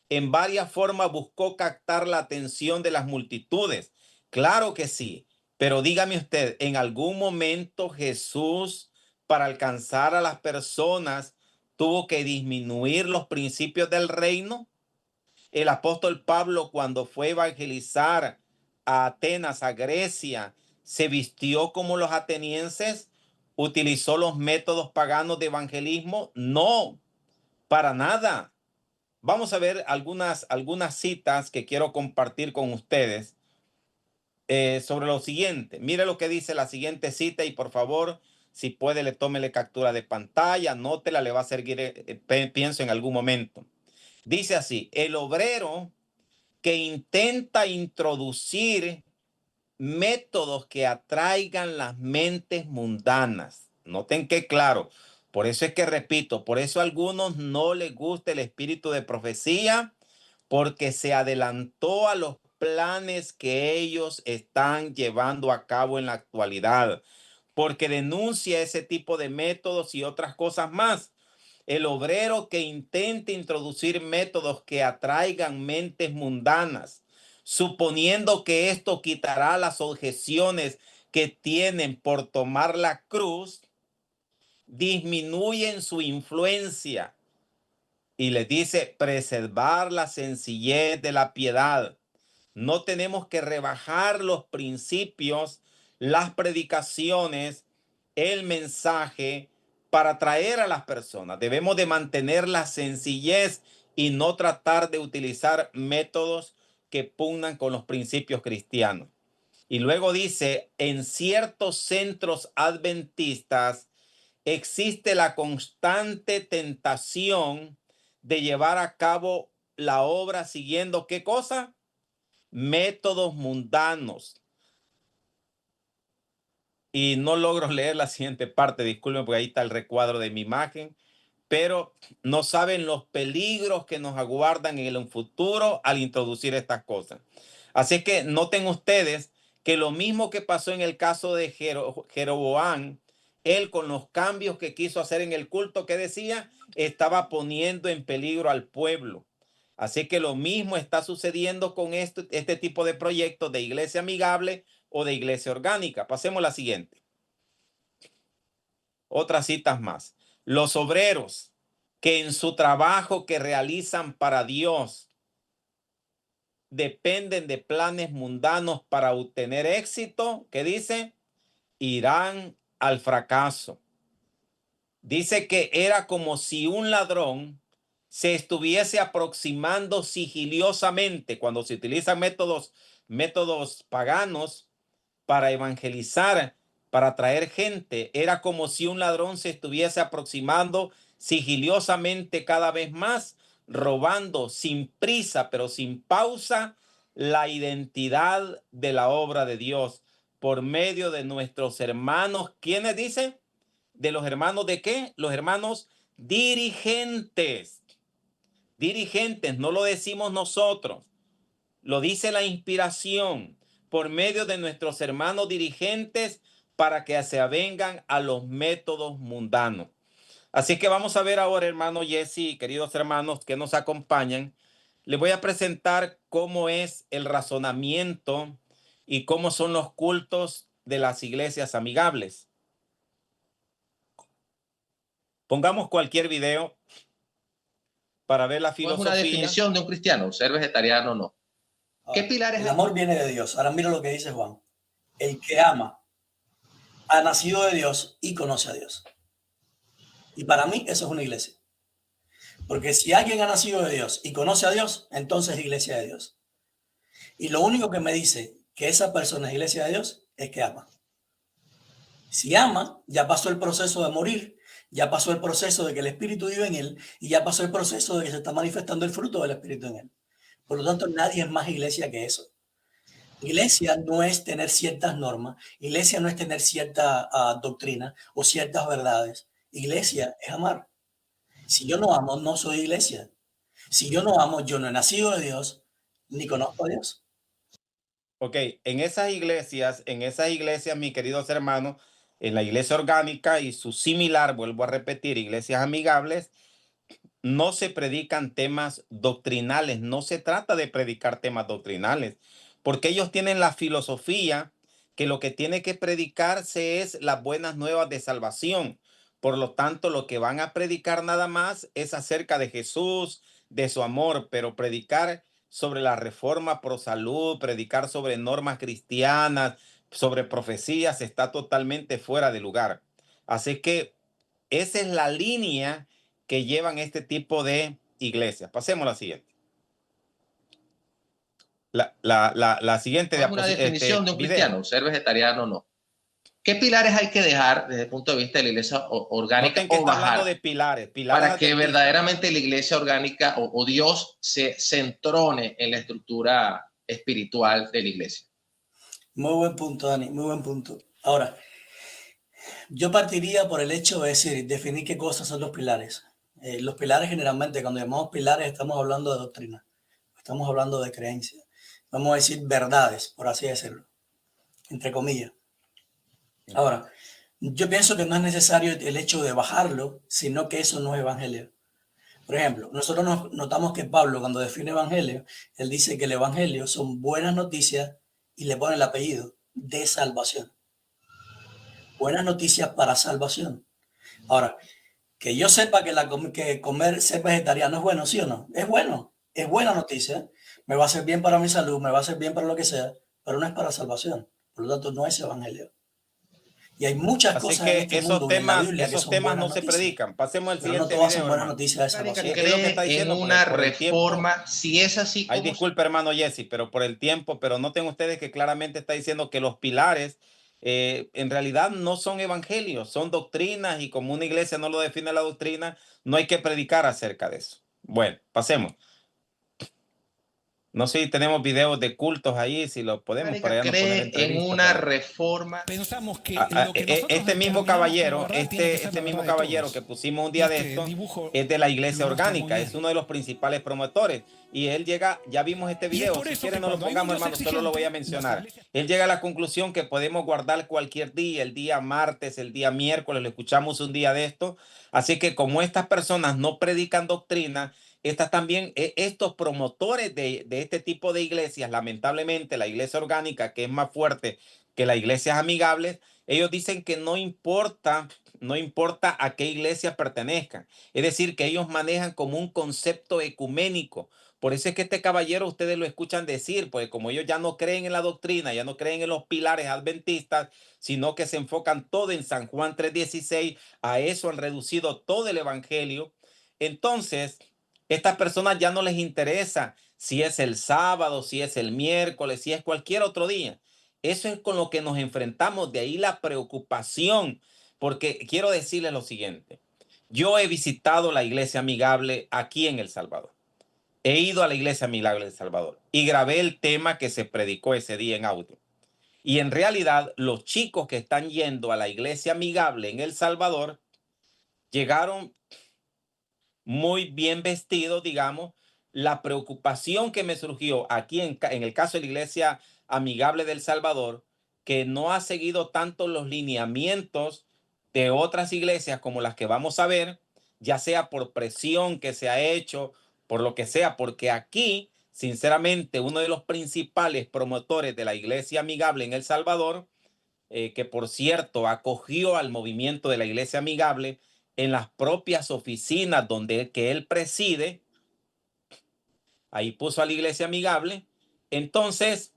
En varias formas buscó captar la atención de las multitudes. Claro que sí, pero dígame usted, ¿en algún momento Jesús para alcanzar a las personas, tuvo que disminuir los principios del reino. El apóstol Pablo, cuando fue a evangelizar a Atenas, a Grecia, se vistió como los atenienses, utilizó los métodos paganos de evangelismo. No, para nada. Vamos a ver algunas citas que quiero compartir con ustedes sobre lo siguiente. Mire lo que dice la siguiente cita y por favor, si puede, tómele captura de pantalla, anótela, le va a servir, pienso en algún momento. Dice así: el obrero que intenta introducir métodos que atraigan las mentes mundanas. Noten que claro, por eso es que repito, por eso a algunos no les gusta el espíritu de profecía, porque se adelantó a los planes que ellos están llevando a cabo en la actualidad, porque denuncia ese tipo de métodos y otras cosas más. El obrero que intente introducir métodos que atraigan mentes mundanas, suponiendo que esto quitará las objeciones que tienen por tomar la cruz, disminuyen su influencia y les dice preservar la sencillez de la piedad. No tenemos que rebajar los principios, las predicaciones, el mensaje para atraer a las personas. Debemos de mantener la sencillez y no tratar de utilizar métodos que pugnan con los principios cristianos. Y luego dice, en ciertos centros adventistas existe la constante tentación de llevar a cabo la obra siguiendo ¿qué cosa? Métodos mundanos. Y no logro leer la siguiente parte, disculpen, porque ahí está el recuadro de mi imagen, pero no saben los peligros que nos aguardan en el futuro al introducir estas cosas. Así que noten ustedes que lo mismo que pasó en el caso de Jeroboam, él con los cambios que quiso hacer en el culto que decía, estaba poniendo en peligro al pueblo. Así que lo mismo está sucediendo con este tipo de proyectos de iglesia amigable o de iglesia orgánica. Pasemos a la siguiente. Otras citas más. Los obreros que en su trabajo que realizan para Dios dependen de planes mundanos para obtener éxito, ¿qué dice? Irán al fracaso. Dice que era como si un ladrón se estuviese aproximando sigilosamente cuando se utilizan métodos paganos para evangelizar, para atraer gente. Era como si un ladrón se estuviese aproximando sigilosamente cada vez más, robando sin prisa, pero sin pausa, la identidad de la obra de Dios por medio de nuestros hermanos. ¿Quiénes dicen? ¿De los hermanos de qué? Los hermanos dirigentes. Dirigentes, no lo decimos nosotros, lo dice la inspiración, por medio de nuestros hermanos dirigentes para que se avengan a los métodos mundanos. Así que vamos a ver ahora, hermano Jesse, queridos hermanos que nos acompañan, les voy a presentar cómo es el razonamiento y cómo son los cultos de las iglesias amigables. Pongamos cualquier video para ver la filosofía. ¿Cuál es una definición de un cristiano? Ser vegetariano o no. ¿Qué pilares? El amor viene de Dios. Ahora mira lo que dice Juan. El que ama ha nacido de Dios y conoce a Dios. Y para mí eso es una iglesia. Porque si alguien ha nacido de Dios y conoce a Dios, entonces es iglesia de Dios. Y lo único que me dice que esa persona es iglesia de Dios es que ama. Si ama, ya pasó el proceso de morir, ya pasó el proceso de que el Espíritu vive en él y ya pasó el proceso de que se está manifestando el fruto del Espíritu en él. Por lo tanto, nadie es más iglesia que eso. Iglesia no es tener ciertas normas, iglesia no es tener cierta doctrina o ciertas verdades. Iglesia es amar. Si yo no amo, no soy iglesia. Si yo no amo, yo no he nacido de Dios ni conozco a Dios. Ok, en esas iglesias, mis queridos hermanos, en la iglesia orgánica y su similar, vuelvo a repetir, iglesias amigables, no se predican temas doctrinales, no se trata de predicar temas doctrinales, porque ellos tienen la filosofía que lo que tiene que predicarse es las buenas nuevas de salvación. Por lo tanto, lo que van a predicar nada más es acerca de Jesús, de su amor, pero predicar sobre la reforma pro salud, predicar sobre normas cristianas, sobre profecías, está totalmente fuera de lugar. Así que esa es la línea que llevan este tipo de iglesias. Pasemos a la siguiente. La siguiente ¿Cuál es una definición de un video. cristiano? Ser vegetariano no. ¿Qué pilares hay que dejar desde el punto de vista de la iglesia orgánica Noten que o está hablando bajar de pilares para que adventistas. verdaderamente la iglesia orgánica o Dios se entrone en la estructura espiritual de la iglesia? Muy buen punto, Dani, muy buen punto. Ahora, yo partiría por el hecho de decir, definir qué cosas son los pilares. Los pilares generalmente, cuando llamamos pilares, estamos hablando de doctrina, estamos hablando de creencia. Vamos a decir verdades, por así decirlo, entre comillas. Ahora, yo pienso que no es necesario el hecho de bajarlo, sino que eso no es evangelio. Por ejemplo, nosotros notamos que Pablo, cuando define evangelio, él dice que el evangelio son buenas noticias y le pone el apellido de salvación. Buenas noticias para salvación. Ahora, que yo sepa que comer, ser vegetariano es bueno, ¿sí o no? Es bueno, es buena noticia. Me va a hacer bien para mi salud, me va a hacer bien para lo que sea, pero no es para salvación. Por lo tanto, no es evangelio. Y hay muchas Así cosas que en este mundo, en la Biblia, esos son temas buenas no se noticias, predican. Pasemos al pero no siguiente todas video, son buenas hermano. noticias de salvación. Es lo que está ¿Cree diciendo en por una el tiempo. reforma? Si es así, Ay, ¿cómo? disculpe, hermano Jesse, pero por el tiempo, pero noten ustedes que claramente está diciendo que los pilares en realidad no son evangelios, son doctrinas, y como una iglesia no lo define la doctrina, no hay que predicar acerca de eso. Bueno, pasemos. No sé si tenemos videos de cultos ahí, si los podemos para allá no poner ¿Cree en entrevistas, una pero reforma? Pensamos que este lo que nosotros mismo determinamos como caballero, verdad tiene que ser la este mismo verdad de caballero todos. que pusimos un día de Este esto dibujo es de la iglesia lo ilustra muy orgánica, bien. es uno de los principales promotores, y él llega, ya vimos este Y es video, por si eso quieren que no lo cuando hay pongamos, un Dios hermano, solo lo voy a exigente, nuestra mencionar. iglesia- Él llega a la conclusión que podemos guardar cualquier día, el día martes, el día miércoles, lo escuchamos un día de esto. Así que como estas personas no predican doctrina, estas también, estos promotores de este tipo de iglesias, lamentablemente la iglesia orgánica, que es más fuerte que las iglesias amigables, ellos dicen que no importa a qué iglesia pertenezcan. Es decir, que ellos manejan como un concepto ecuménico. Por eso es que este caballero ustedes lo escuchan decir, pues como ellos ya no creen en la doctrina, ya no creen en los pilares adventistas, sino que se enfocan todo en San Juan 3:16, a eso han reducido todo el evangelio. Entonces, estas personas ya no les interesa si es el sábado, si es el miércoles, si es cualquier otro día. Eso es con lo que nos enfrentamos, de ahí la preocupación, porque quiero decirles lo siguiente. Yo he visitado la iglesia amigable aquí en El Salvador. He ido a la iglesia amigable de El Salvador y grabé el tema que se predicó ese día en audio. Y en realidad, los chicos que están yendo a la iglesia amigable en El Salvador llegaron muy bien vestidos, digamos. La preocupación que me surgió aquí en el caso de la iglesia amigable de El Salvador, que no ha seguido tanto los lineamientos de otras iglesias como las que vamos a ver, ya sea por presión que se ha hecho, por lo que sea, porque aquí, sinceramente, uno de los principales promotores de la iglesia amigable en El Salvador, que por cierto acogió al movimiento de la iglesia amigable en las propias oficinas que él preside, ahí puso a la iglesia amigable. Entonces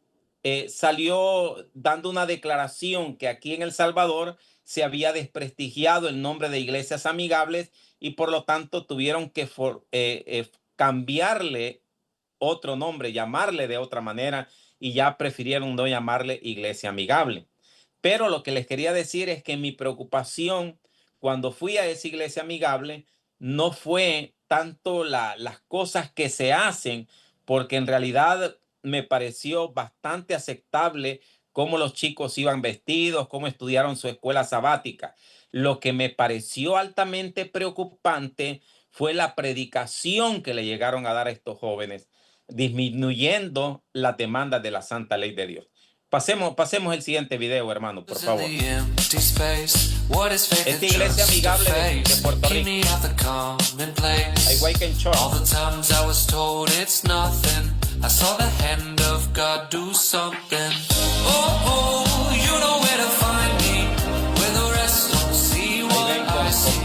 salió dando una declaración que aquí en El Salvador se había desprestigiado el nombre de iglesias amigables, y por lo tanto tuvieron que cambiarle otro nombre, llamarle de otra manera, y ya prefirieron no llamarle iglesia amigable. Pero lo que les quería decir es que mi preocupación cuando fui a esa iglesia amigable no fue tanto las cosas que se hacen, porque en realidad me pareció bastante aceptable cómo los chicos iban vestidos, cómo estudiaron su escuela sabática. Lo que me pareció altamente preocupante fue la predicación que le llegaron a dar a estos jóvenes, disminuyendo las demandas de la santa ley de Dios. Pasemos el siguiente video, hermano, por favor. Esta iglesia amigable de Puerto Rico, Awaken Church. All the times I was told it's nothing, I saw the hand of God do something. Oh, oh, you know where to find me, where the rest don't see what I see.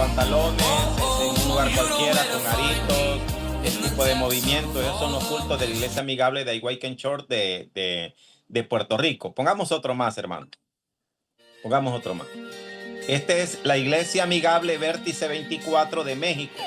tipo de movimiento. Esos son los cultos de la iglesia amigable de Awaken Church de Puerto Rico. Pongamos otro más, hermano. Pongamos otro más. Este es la iglesia amigable Vértice 24 de México.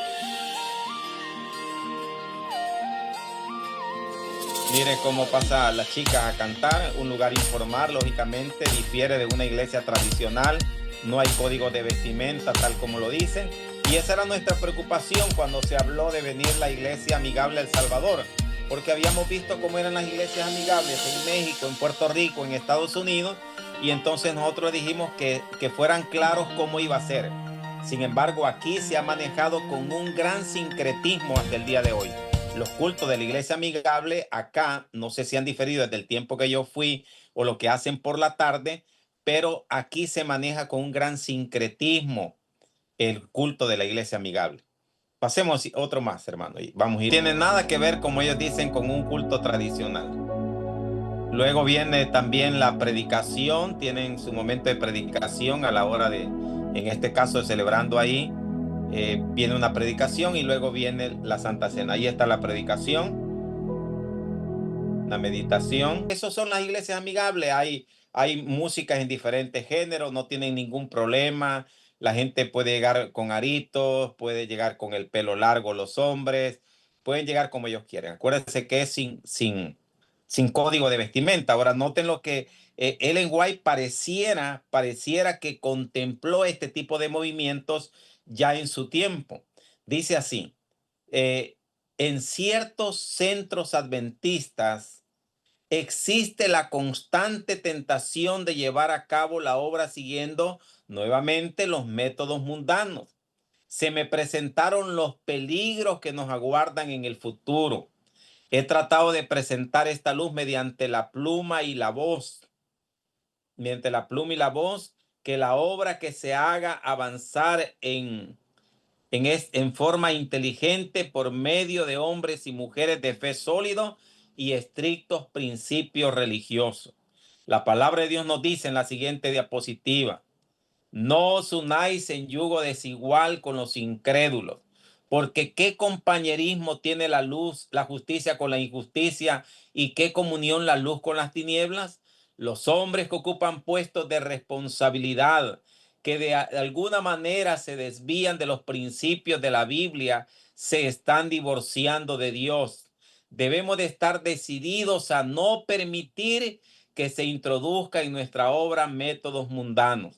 Mire cómo pasa las chicas a cantar. Un lugar informal, lógicamente, difiere de una iglesia tradicional. No hay código de vestimenta, tal como lo dicen. Y esa era nuestra preocupación cuando se habló de venir la iglesia amigable a El Salvador. Porque habíamos visto cómo eran las iglesias amigables en México, en Puerto Rico, en Estados Unidos. Y entonces nosotros dijimos que fueran claros cómo iba a ser. Sin embargo, aquí se ha manejado con un gran sincretismo hasta el día de hoy. Los cultos de la iglesia amigable acá, no sé si han diferido desde el tiempo que yo fui o lo que hacen por la tarde, pero aquí se maneja con un gran sincretismo el culto de la iglesia amigable. Pasemos otro más, hermano. Vamos a ir. Tiene nada que ver, como ellos dicen, con un culto tradicional. Luego viene también la predicación, tienen su momento de predicación a la hora de, en este caso, celebrando ahí. Viene una predicación y luego viene la Santa Cena. Ahí está la predicación, la meditación. Esas son las iglesias amigables. Hay músicas en diferentes géneros, no tienen ningún problema. La gente puede llegar con aritos, puede llegar con el pelo largo los hombres, pueden llegar como ellos quieren. Acuérdense que es sin código de vestimenta. Ahora noten lo que Ellen White pareciera que contempló este tipo de movimientos ya en su tiempo. Dice así, en ciertos centros adventistas existe la constante tentación de llevar a cabo la obra siguiendo nuevamente los métodos mundanos. Se me presentaron los peligros que nos aguardan en el futuro. He tratado de presentar esta luz mediante la pluma y la voz. Que la obra que se haga avanzar en forma inteligente por medio de hombres y mujeres de fe sólido y estrictos principios religiosos. La palabra de Dios nos dice en la siguiente diapositiva: no os unáis en yugo desigual con los incrédulos, porque qué compañerismo tiene la luz, la justicia con la injusticia, y qué comunión la luz con las tinieblas. Los hombres que ocupan puestos de responsabilidad, que de alguna manera se desvían de los principios de la Biblia, se están divorciando de Dios. Debemos de estar decididos a no permitir que se introduzca en nuestra obra métodos mundanos.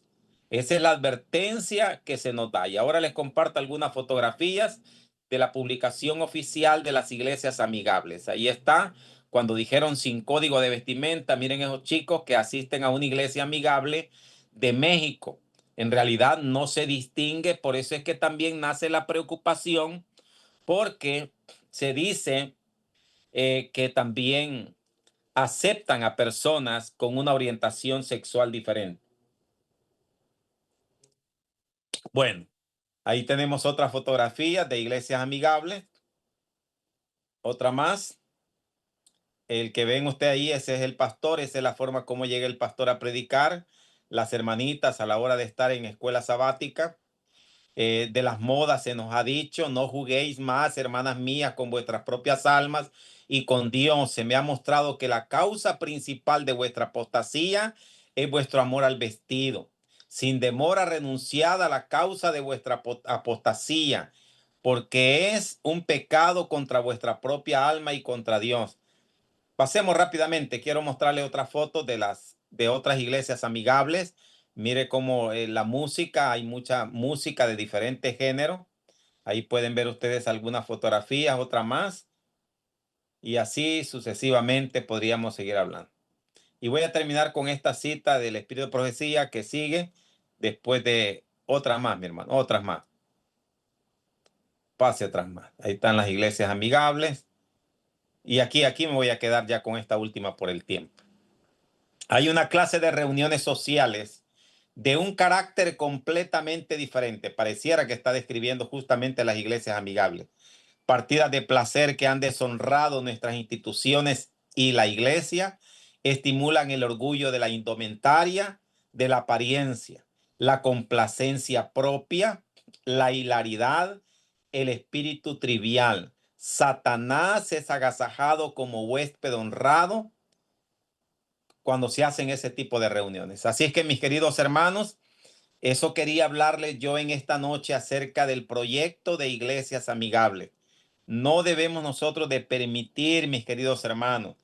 Esa es la advertencia que se nos da. Y ahora les comparto algunas fotografías de la publicación oficial de las iglesias amigables. Ahí está, cuando dijeron sin código de vestimenta. Miren esos chicos que asisten a una iglesia amigable de México. En realidad no se distingue, por eso es que también nace la preocupación, porque se dice que también aceptan a personas con una orientación sexual diferente. Bueno, ahí tenemos otra fotografía de iglesias amigables. Otra más. El que ven usted ahí, ese es el pastor. Esa es la forma como llega el pastor a predicar. Las hermanitas a la hora de estar en escuela sabática. De las modas se nos ha dicho: no juguéis más, hermanas mías, con vuestras propias almas y con Dios. Se me ha mostrado que la causa principal de vuestra apostasía es vuestro amor al vestido. Sin demora renunciad a la causa de vuestra apostasía, porque es un pecado contra vuestra propia alma y contra Dios. Pasemos rápidamente. Quiero mostrarles otras fotos de otras iglesias amigables. Mire cómo la música, hay mucha música de diferentes géneros. Ahí pueden ver ustedes algunas fotografías, otra más. Y así sucesivamente podríamos seguir hablando. Y voy a terminar con esta cita del Espíritu de Profecía que sigue después de otras más, mi hermano, otras más. Pase otras más. Ahí están las iglesias amigables. Y aquí me voy a quedar ya con esta última por el tiempo. Hay una clase de reuniones sociales de un carácter completamente diferente. Pareciera que está describiendo justamente las iglesias amigables. Partidas de placer que han deshonrado nuestras instituciones y la iglesia, estimulan el orgullo de la indumentaria, de la apariencia, la complacencia propia, la hilaridad, el espíritu trivial. Satanás es agasajado como huésped honrado cuando se hacen ese tipo de reuniones. Así es que, mis queridos hermanos, eso quería hablarles yo en esta noche acerca del proyecto de Iglesias Amigables. No debemos nosotros de permitir, mis queridos hermanos,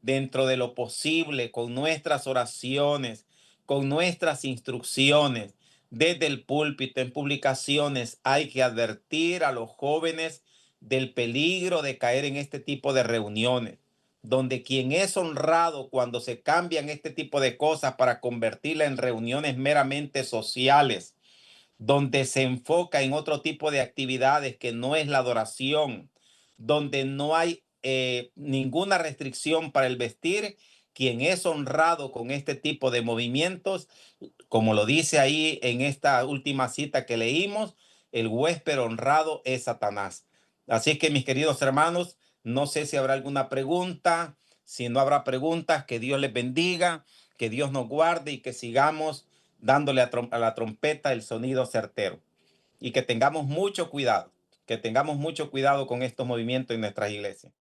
dentro de lo posible, con nuestras oraciones, con nuestras instrucciones, desde el púlpito, en publicaciones, hay que advertir a los jóvenes del peligro de caer en este tipo de reuniones, donde quien es honrado cuando se cambian este tipo de cosas para convertirla en reuniones meramente sociales, donde se enfoca en otro tipo de actividades que no es la adoración, donde no hay ninguna restricción para el vestir, quien es honrado con este tipo de movimientos, como lo dice ahí en esta última cita que leímos, el huésped honrado es Satanás. Así que, mis queridos hermanos, no sé si habrá alguna pregunta. Si no habrá preguntas, que Dios les bendiga, que Dios nos guarde y que sigamos dándole a la trompeta el sonido certero. Y que tengamos mucho cuidado con estos movimientos en nuestras iglesias.